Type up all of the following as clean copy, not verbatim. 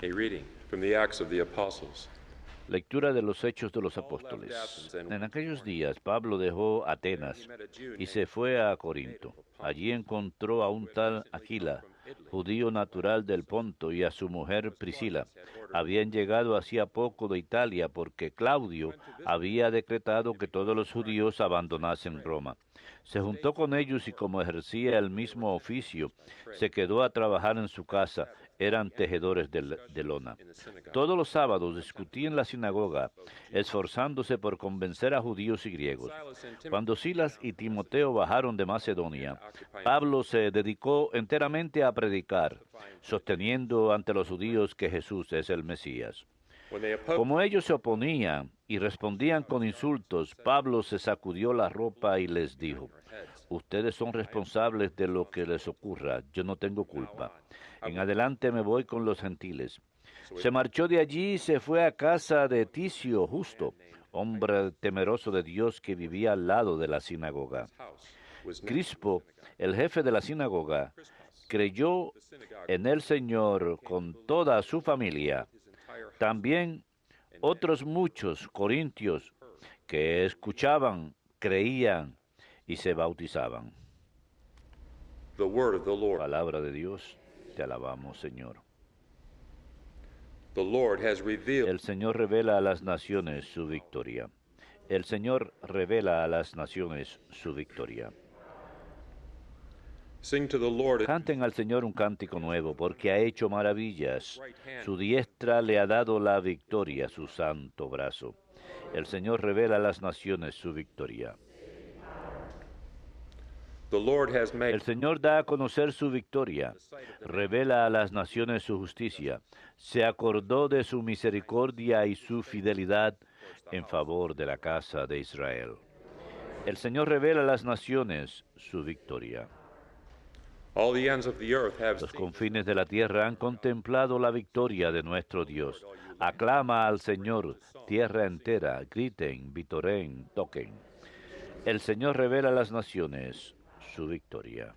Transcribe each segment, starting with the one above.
A reading from the Acts of the Apostles. Lectura de los Hechos de los Apóstoles. En aquellos días Pablo dejó Atenas y se fue a Corinto. Allí encontró a un tal Aquila, judío natural del Ponto, y a su mujer Priscila. Habían llegado hacía poco de Italia porque Claudio había decretado que todos los judíos abandonasen Roma. Se juntó con ellos y como ejercía el mismo oficio, se quedó a trabajar en su casa. Eran tejedores de lona. Todos los sábados discutía en la sinagoga, esforzándose por convencer a judíos y griegos. Cuando Silas y Timoteo bajaron de Macedonia, Pablo se dedicó enteramente a predicar, sosteniendo ante los judíos que Jesús es el Mesías. Como ellos se oponían y respondían con insultos, Pablo se sacudió la ropa y les dijo: ustedes son responsables de lo que les ocurra, yo no tengo culpa. En adelante me voy con los gentiles. Se marchó de allí y se fue a casa de Ticio Justo, hombre temeroso de Dios que vivía al lado de la sinagoga. Crispo, el jefe de la sinagoga, creyó en el Señor con toda su familia. También otros muchos corintios que escuchaban, creían y se bautizaban. Palabra de Dios, te alabamos, Señor. El Señor revela a las naciones su victoria. El Señor revela a las naciones su victoria. Canten al Señor un cántico nuevo, porque ha hecho maravillas. Su diestra le ha dado la victoria, su santo brazo. El Señor revela a las naciones su victoria. El Señor da a conocer su victoria, revela a las naciones su justicia. Se acordó de su misericordia y su fidelidad en favor de la casa de Israel. El Señor revela a las naciones su victoria. Los confines de la tierra han contemplado la victoria de nuestro Dios. Aclama al Señor, tierra entera, griten, vitoren, toquen. El Señor revela a las naciones su victoria.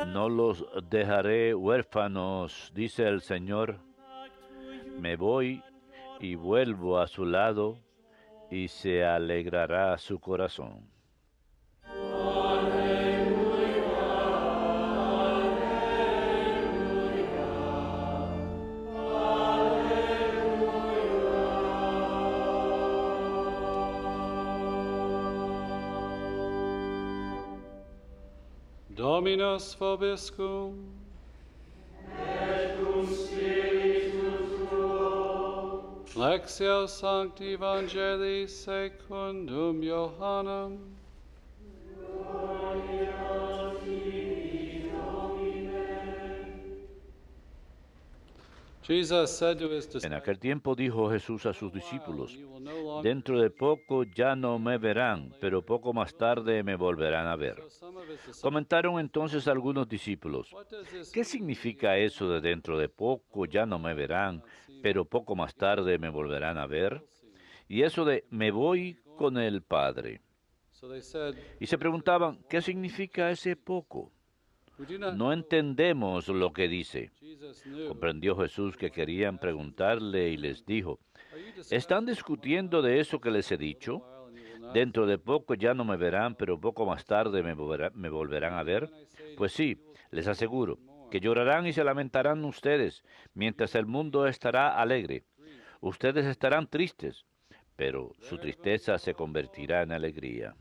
No los dejaré huérfanos, dice el Señor. Me voy y vuelvo a su lado, y se alegrará su corazón. Dominus vobiscum. Et cum spiritu tuo. Lectio Sancti Evangelii secundum Johannem. Gloria tibi, Domine. Jesus said to his disciples, En aquel tiempo dijo Jesús a sus discípulos: dentro de poco ya no me verán, pero poco más tarde me volverán a ver. Comentaron entonces algunos discípulos: ¿qué significa eso de dentro de poco ya no me verán, pero poco más tarde me volverán a ver? Y eso de me voy con el Padre. Y se preguntaban: ¿qué significa ese poco? No entendemos lo que dice. Comprendió Jesús que querían preguntarle y les dijo: ¿están discutiendo de eso que les he dicho? Dentro de poco ya no me verán, pero poco más tarde me volverán a ver. Pues sí, les aseguro que llorarán y se lamentarán ustedes, mientras el mundo estará alegre. Ustedes estarán tristes, pero su tristeza se convertirá en alegría.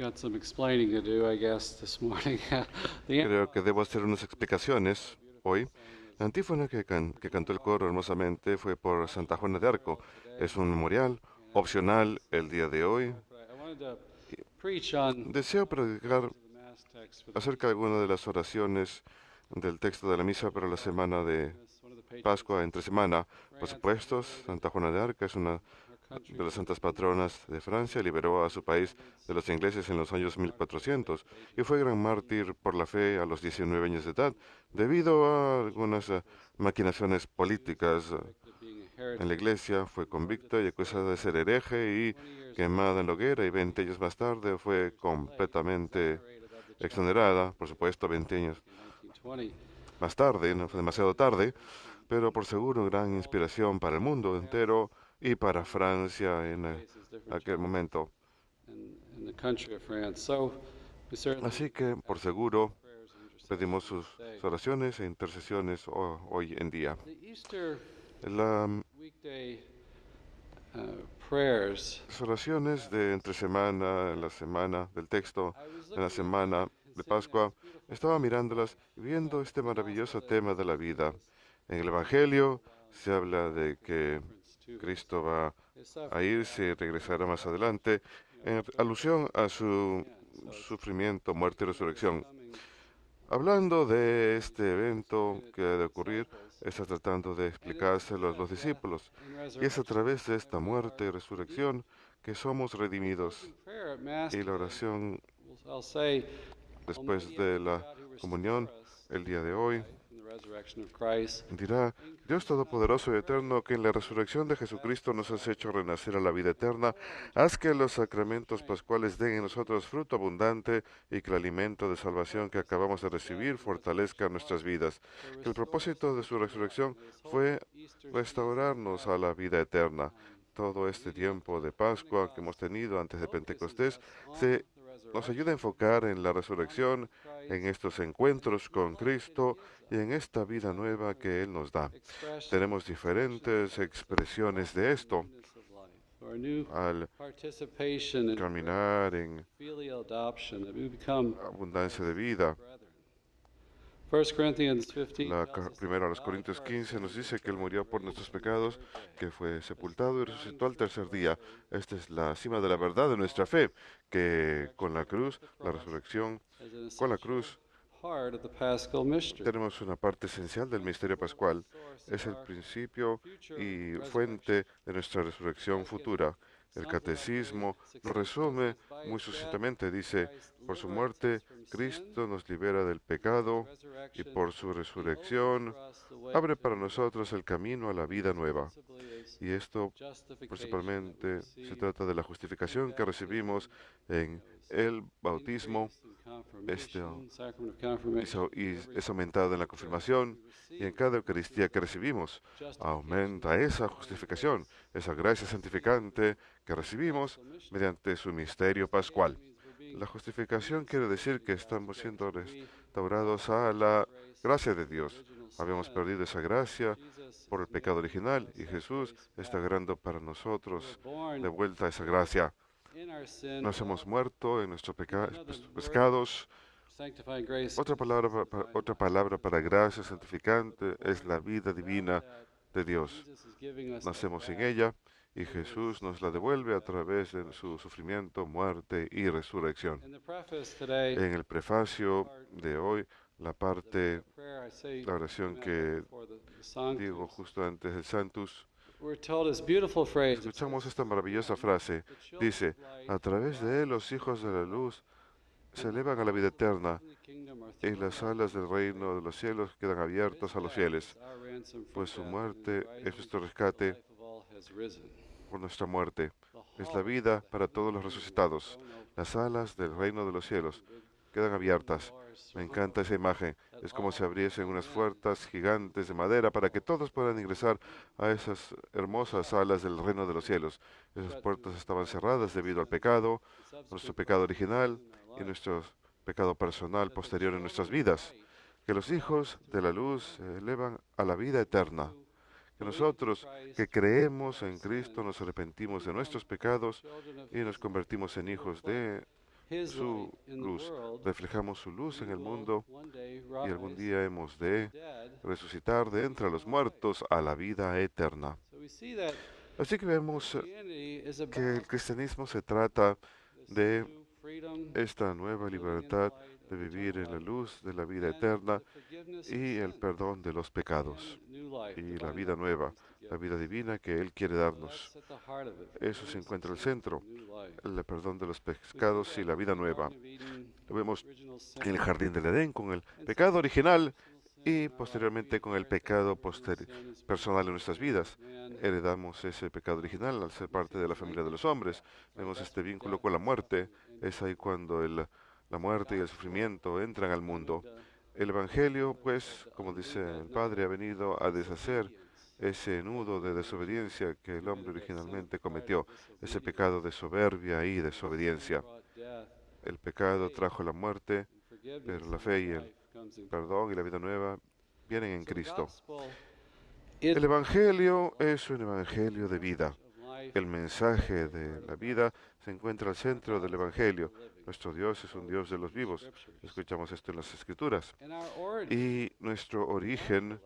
got some explaining to do, I guess, this morning. The Creo que debo hacer unas explicaciones hoy. La antífona que cantó el coro hermosamente fue por Santa Juana de Arco. Es un memorial opcional el día de hoy. I wanted to preach on Deseo predicar the Mass text for the acerca de alguna de las oraciones del texto de la misa para la semana de one of the patrons Pascua entre semana. Por supuesto, Santa Juana de Arco es una of our country. de las santas patronas de Francia, liberó a su país de los ingleses en los años 1400 y fue gran mártir por la fe a los 19 años de edad, debido a algunas maquinaciones políticas Being a en heretic. la iglesia. Fue convicta y acusada de ser hereje y quemada en la hoguera, y 20 años más tarde fue completamente exonerada. Por supuesto, 20 años In 1920, más tarde, no fue demasiado tarde, pero por seguro gran inspiración para el mundo entero y para Francia en aquel momento. in the country of France. So we certainly Así que, por seguro, prayers and intercession pedimos sus today. oraciones e intercesiones hoy en día. The Easter Las weekday prayers. oraciones de entre semana, en la semana del texto, I was en la looking semana de Pascua, estaba mirándolas y viendo este maravilloso tema de la vida. En el Evangelio se habla de que Cristo va a irse y regresará más adelante, en alusión a su sufrimiento, muerte y resurrección. Hablando de este evento que ha de ocurrir, está tratando de explicárselo a los discípulos. Y es a través de esta muerte y resurrección que somos redimidos. Y la oración I'll say, después de la comunión, el día de hoy, in the resurrection of Christ, dirá: Dios Todopoderoso y Eterno, que en la resurrección de Jesucristo nos has hecho renacer a la vida eterna, haz que los sacramentos pascuales den en nosotros fruto abundante y que el alimento de salvación que acabamos de recibir fortalezca nuestras vidas. Que el propósito de su resurrección fue restaurarnos a la vida eterna. Todo este tiempo de Pascua que hemos tenido antes de Pentecostés nos ayuda a enfocar en la resurrección, en estos encuentros con Cristo y en esta vida nueva que Él nos da. Tenemos diferentes expresiones de esto our new al participation in caminar en filial adoption, that we become abundancia de vida. brethren. 1 Corinthians 15 La tells us primera a that los God Corintios for our 15 nos sins dice que Él murió por nuestros pecados, que fue sepultado y resucitó al tercer día. Esta es la cima de la verdad de nuestra fe, que con la cruz, la resurrección, as an con la essential cruz part of the Paschal mystery. tenemos una parte esencial del misterio pascual. Es el principio y fuente de nuestra resurrección futura. El catecismo lo resume muy sucintamente. Dice: por su muerte, Cristo nos libera del pecado, y por su resurrección abre para nosotros el camino a la vida nueva. Y esto principalmente se trata de la justificación que recibimos en el bautismo, y es aumentado en la confirmación, y en cada Eucaristía que recibimos aumenta esa justificación, esa gracia santificante que recibimos mediante su misterio pascual. La justificación quiere decir que estamos siendo restaurados a la gracia de Dios. Habíamos perdido esa gracia por el pecado original, y Jesús está ganando para nosotros de vuelta esa gracia. Nos hemos muerto en nuestros pecados. Otra palabra para gracia santificante es la vida divina de Dios. Nacemos en ella y Jesús nos la devuelve a través de su sufrimiento, muerte y resurrección. En el prefacio de hoy, la la oración que digo justo antes del Sanctus, escuchamos esta maravillosa frase. Dice: a través de él los hijos de la luz se elevan a la vida eterna, y las alas del reino de los cielos quedan abiertas a los fieles, pues su muerte es nuestro rescate por nuestra muerte. Es la vida para todos los resucitados. Las alas del reino de los cielos quedan abiertas. Me encanta esa imagen. Es como si abriesen unas puertas gigantes de madera para que todos puedan ingresar a esas hermosas alas del reino de los cielos. Esas puertas estaban cerradas debido al pecado, nuestro pecado original y nuestro pecado personal posterior en nuestras vidas. Que los hijos de la luz se elevan a la vida eterna. Que nosotros que creemos en Cristo nos arrepentimos de nuestros pecados y nos convertimos en hijos de su luz. Reflejamos su luz en el mundo y algún día hemos de resucitar de entre los muertos a la vida eterna. Así que vemos que el cristianismo se trata de esta nueva libertad de vivir en la luz de la vida eterna y el perdón de los pecados y la vida nueva, la vida divina que Él quiere darnos. Eso se encuentra al centro, el perdón de los pecados y la vida nueva. Lo vemos en el jardín del Edén con el pecado original y posteriormente con el pecado personal en nuestras vidas. Heredamos ese pecado original al ser parte de la familia de los hombres. Vemos este vínculo con la muerte. Es ahí cuando la muerte y el sufrimiento entran al mundo. El Evangelio, pues, como dice el Padre, ha venido a deshacer ese nudo de desobediencia que el hombre originalmente cometió, ese pecado de soberbia y desobediencia. El pecado trajo la muerte, pero la fe y el perdón y la vida nueva vienen en Cristo. El Evangelio es un Evangelio de vida. El mensaje de la vida se encuentra al centro del Evangelio. Nuestro Dios es un Dios de los vivos. Escuchamos esto en las Escrituras. Y nuestro origen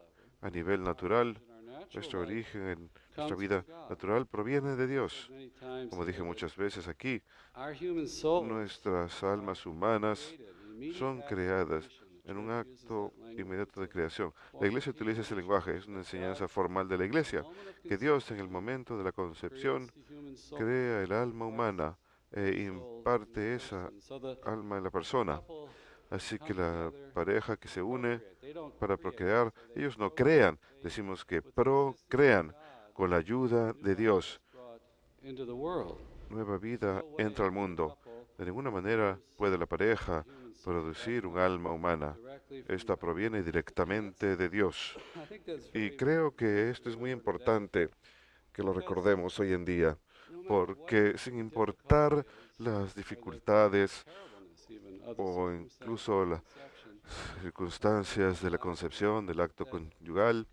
a nivel natural, nuestro origen en nuestra vida natural proviene de Dios. Como dije muchas veces aquí, nuestras almas humanas son creadas en un acto inmediato de creación. La Iglesia utiliza ese lenguaje, es una enseñanza formal de la Iglesia, que Dios en el momento de la concepción crea el alma humana e imparte esa alma en la persona. Así que la pareja que se une para procrear, ellos no crean, decimos que procrean con la ayuda de Dios. Nueva vida entra al mundo. De ninguna manera puede la pareja producir un alma humana. Esta proviene directamente de Dios. Y creo que esto es muy importante que lo recordemos hoy en día, porque sin importar las dificultades o incluso las circunstancias de la concepción, del acto conyugal,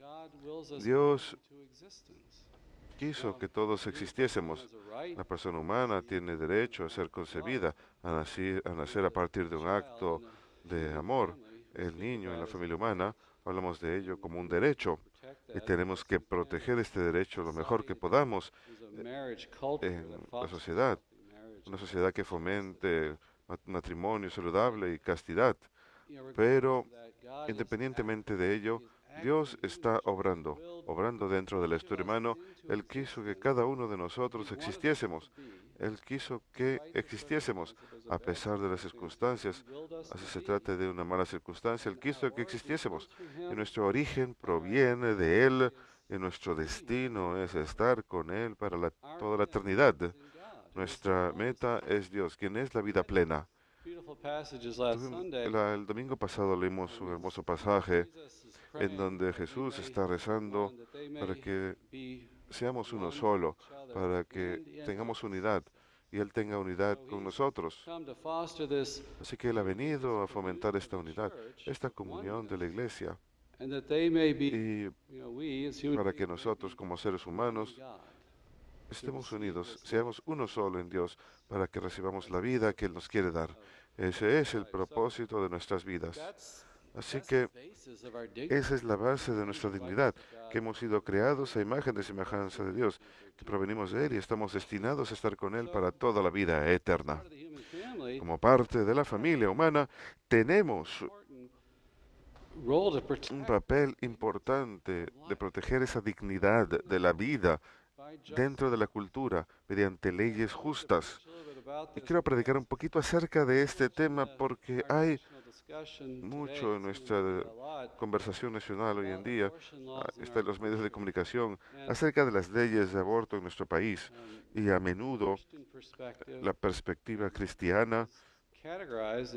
Dios quiso que todos existiésemos. La persona humana tiene derecho a ser concebida, a nacer a partir de un acto de amor. El niño en la familia humana, hablamos de ello como un derecho y tenemos que proteger este derecho lo mejor que podamos en la sociedad, una sociedad que fomente matrimonio saludable y castidad. Pero independientemente de ello, Dios está obrando dentro del estudio humano. Él quiso que cada uno de nosotros existiésemos. Él quiso que existiésemos a pesar de las circunstancias. Así se trata de una mala circunstancia. Él quiso que existiésemos. Y nuestro origen proviene de Él. Y nuestro destino es estar con Él para toda la eternidad. Nuestra meta es Dios, quien es la vida plena. El domingo pasado leímos un hermoso pasaje en donde Jesús está rezando para que seamos uno solo, para que tengamos unidad y Él tenga unidad con nosotros. Así que Él ha venido a fomentar esta unidad, esta comunión de la iglesia, y para que nosotros como seres humanos estemos unidos, seamos uno solo en Dios, para que recibamos la vida que Él nos quiere dar. Ese es el propósito de nuestras vidas. Así que esa es la base de nuestra dignidad, que hemos sido creados a imagen y semejanza de Dios, que provenimos de Él y estamos destinados a estar con Él para toda la vida eterna. Como parte de la familia humana, tenemos un papel importante de proteger esa dignidad de la vida dentro de la cultura mediante leyes justas. Y quiero predicar un poquito acerca de este tema porque hay mucho en nuestra conversación nacional hoy en día, está en los medios de comunicación, acerca de las leyes de aborto en nuestro país. Y a menudo la perspectiva cristiana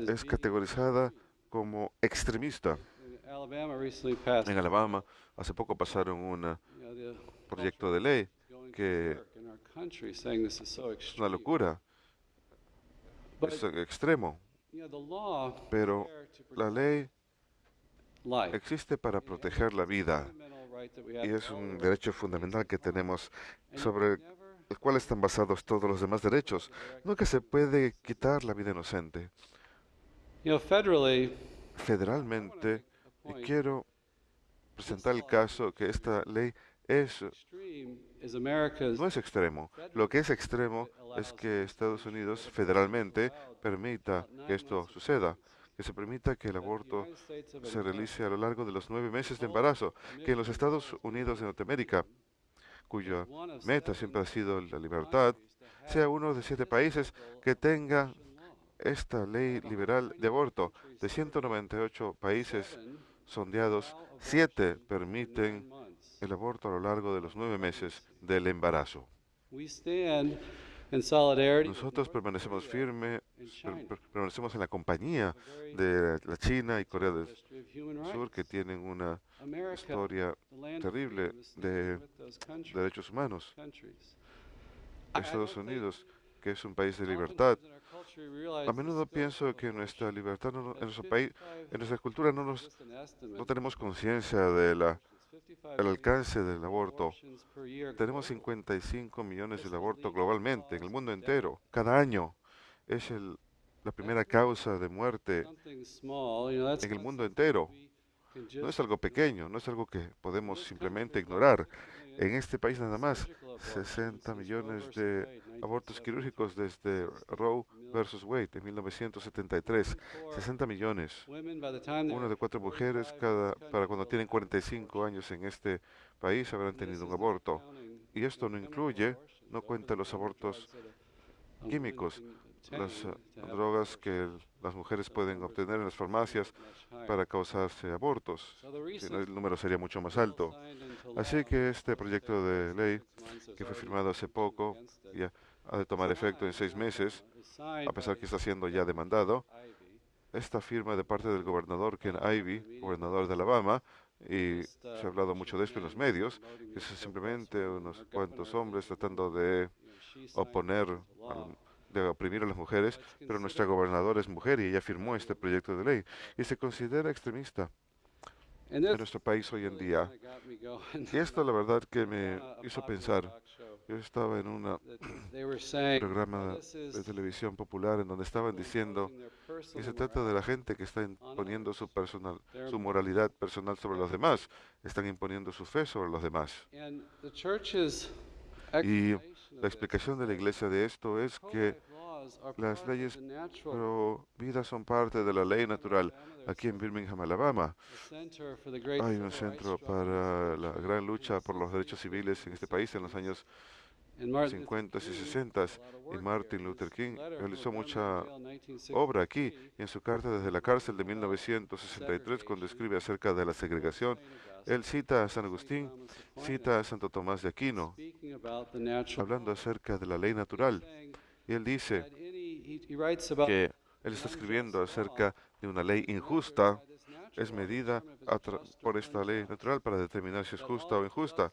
es categorizada como extremista. En Alabama, hace poco pasaron un proyecto de ley que es una locura, es extremo, pero la ley existe para proteger la vida y es un derecho fundamental que tenemos sobre el cual están basados todos los demás derechos. Nunca se puede quitar la vida inocente. Federalmente, y quiero presentar el caso que esta ley no es extremo. Lo que es extremo es que Estados Unidos federalmente permita que esto suceda, que se permita que el aborto se realice a lo largo de los 9 meses de embarazo, que en los Estados Unidos de Norteamérica, cuya meta siempre ha sido la libertad, sea uno de 7 países que tenga esta ley liberal de aborto. De 198 países sondeados, 7 permiten el aborto a lo largo de los 9 meses del embarazo. Nosotros permanecemos firmes, permanecemos en la compañía de la China y Corea del Sur, que tienen una historia terrible de derechos humanos. Estados Unidos, que es un país de libertad, a menudo pienso que nuestra libertad, en nuestro país, en nuestra cultura, no tenemos conciencia del alcance del aborto. Tenemos 55 millones de abortos globalmente, en el mundo entero, cada año. Es la primera causa de muerte en el mundo entero. No es algo pequeño, no es algo que podemos simplemente ignorar. En este país nada más, 60 millones de abortos quirúrgicos desde Roe versus Wade en 1973. 60 millones. Una de 4 mujeres para cuando tienen 45 años en este país habrán tenido un aborto. Y esto no cuenta los abortos químicos, las drogas que las mujeres pueden obtener en las farmacias para causarse abortos. Si no, el número sería mucho más alto. Así que este proyecto de ley, que fue firmado hace poco, ya ha de tomar efecto en 6 meses, a pesar que está siendo ya demandado. Esta firma de parte del gobernador Ken Ivey, gobernador de Alabama, y se ha hablado mucho de esto en los medios, que es simplemente unos cuantos hombres tratando de de oprimir a las mujeres, pero nuestra gobernadora es mujer y ella firmó este proyecto de ley y se considera extremista en nuestro país hoy en día. Y esto la verdad que me hizo pensar. Yo estaba en un programa de televisión popular en donde estaban diciendo que se trata de la gente que está imponiendo su moralidad personal sobre los demás, están imponiendo su fe sobre los demás. Y la explicación de la iglesia de esto es que las leyes pro vida son parte de la ley natural. Aquí en Birmingham, Alabama, hay un centro para la gran lucha por los derechos civiles en este país en los años 50 y 60, y Martin Luther King realizó mucha obra aquí, y en su carta desde la cárcel de 1963, cuando escribe acerca de la segregación, él cita a San Agustín, cita a Santo Tomás de Aquino, hablando acerca de la ley natural, y él dice que él está escribiendo acerca de una ley injusta, es medida por esta ley natural para determinar si es justa o injusta,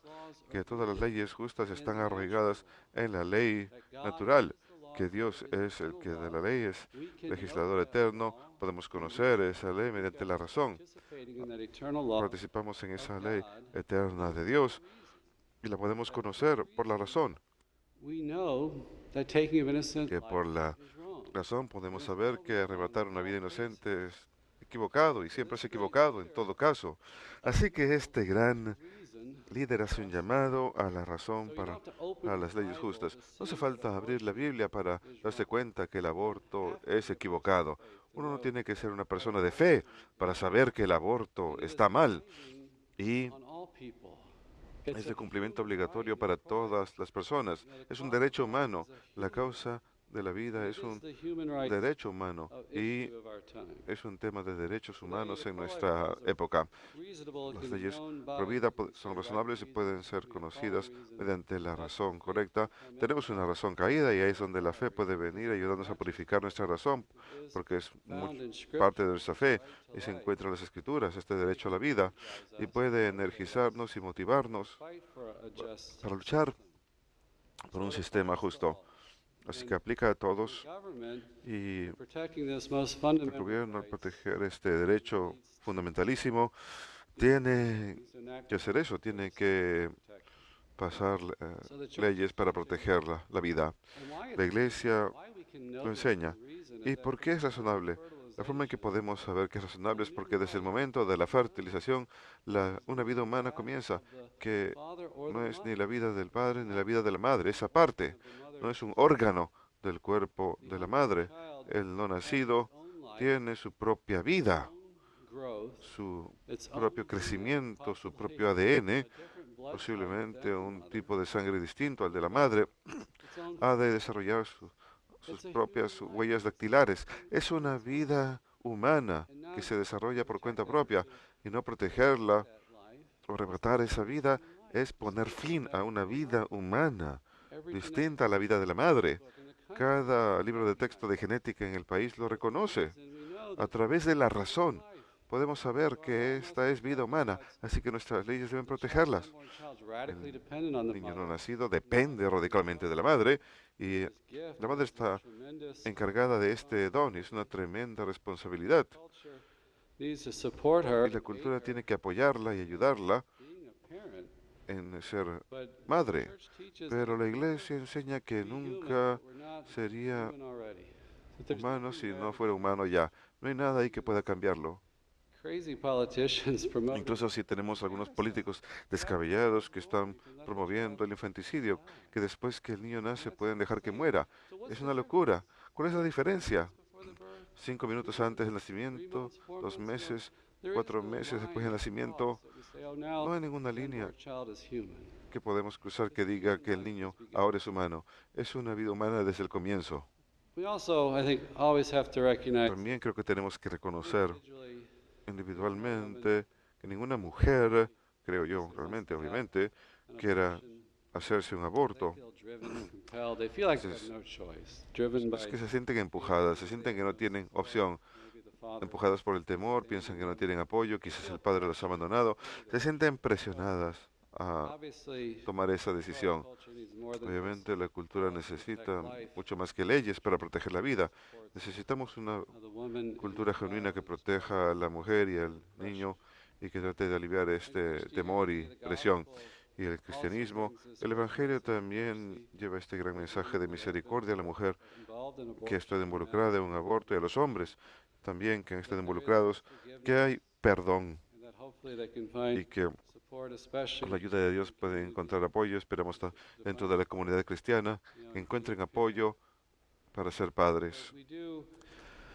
que todas las leyes justas están arraigadas en la ley natural, que Dios es el que de la ley es legislador eterno, podemos conocer esa ley mediante la razón. Participamos en esa ley eterna de Dios y la podemos conocer por la razón. Que por la razón podemos saber que arrebatar una vida inocente es equivocado y siempre es equivocado en todo caso. Así que este gran líder hace un llamado a la razón para las leyes justas. No hace falta abrir la Biblia para darse cuenta que el aborto es equivocado. Uno no tiene que ser una persona de fe para saber que el aborto está mal. Y es de cumplimiento obligatorio para todas las personas. Es un derecho humano. La causa de la vida es un derecho humano y es un tema de derechos humanos en nuestra época. Las leyes pro vida son razonables y pueden ser conocidas mediante la razón correcta. Tenemos una razón caída y ahí es donde la fe puede venir ayudándonos a purificar nuestra razón, porque es parte de nuestra fe y se encuentra en las Escrituras, este derecho a la vida, y puede energizarnos y motivarnos para luchar por un sistema justo. Así que aplica a todos y el gobierno, al proteger este derecho fundamentalísimo, tiene que hacer eso, tiene que pasar leyes para proteger la vida. La Iglesia lo enseña. ¿Y por qué es razonable? La forma en que podemos saber que es razonable es porque desde el momento de la fertilización, una vida humana comienza, que no es ni la vida del padre ni la vida de la madre, esa parte, no es un órgano del cuerpo de la madre. El no nacido tiene su propia vida, su propio crecimiento, su propio ADN, posiblemente un tipo de sangre distinto al de la madre, ha de desarrollar sus propias huellas dactilares. Es una vida humana que se desarrolla por cuenta propia y no protegerla o arrebatar esa vida es poner fin a una vida humana distinta a la vida de la madre. Cada libro de texto de genética en el país lo reconoce. A través de la razón podemos saber que esta es vida humana, así que nuestras leyes deben protegerlas. El niño no nacido depende radicalmente de la madre y la madre está encargada de este don y es una tremenda responsabilidad. Y la cultura tiene que apoyarla y ayudarla en ser madre, pero la Iglesia enseña que nunca sería humano si no fuera humano ya. No hay nada ahí que pueda cambiarlo. Incluso si tenemos algunos políticos descabellados que están promoviendo el infanticidio, que después que el niño nace pueden dejar que muera. Es una locura. ¿Cuál es la diferencia? 5 minutos antes del nacimiento, 2 meses, 4 meses después del nacimiento, no hay ninguna línea que podemos cruzar que diga que el niño ahora es humano. Es una vida humana desde el comienzo. También creo que tenemos que reconocer individualmente que ninguna mujer, creo yo realmente, obviamente, quiera hacerse un aborto. Es que se sienten empujadas, se sienten que no tienen opción, empujadas por el temor, piensan que no tienen apoyo, quizás el padre los ha abandonado, se sienten presionadas a tomar esa decisión. Obviamente la cultura necesita mucho más que leyes para proteger la vida. Necesitamos una cultura genuina que proteja a la mujer y al niño y que trate de aliviar este temor y presión. Y el cristianismo, el Evangelio también lleva este gran mensaje de misericordia a la mujer que está involucrada en un aborto y a los hombres también que están involucrados, que hay perdón y que con la ayuda de Dios pueden encontrar apoyo. Esperamos dentro de la comunidad cristiana que encuentren apoyo para ser padres.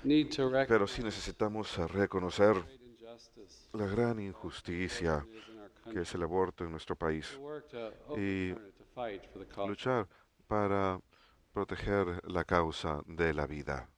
Pero sí necesitamos reconocer la gran injusticia que es el aborto en nuestro país y luchar para proteger la causa de la vida.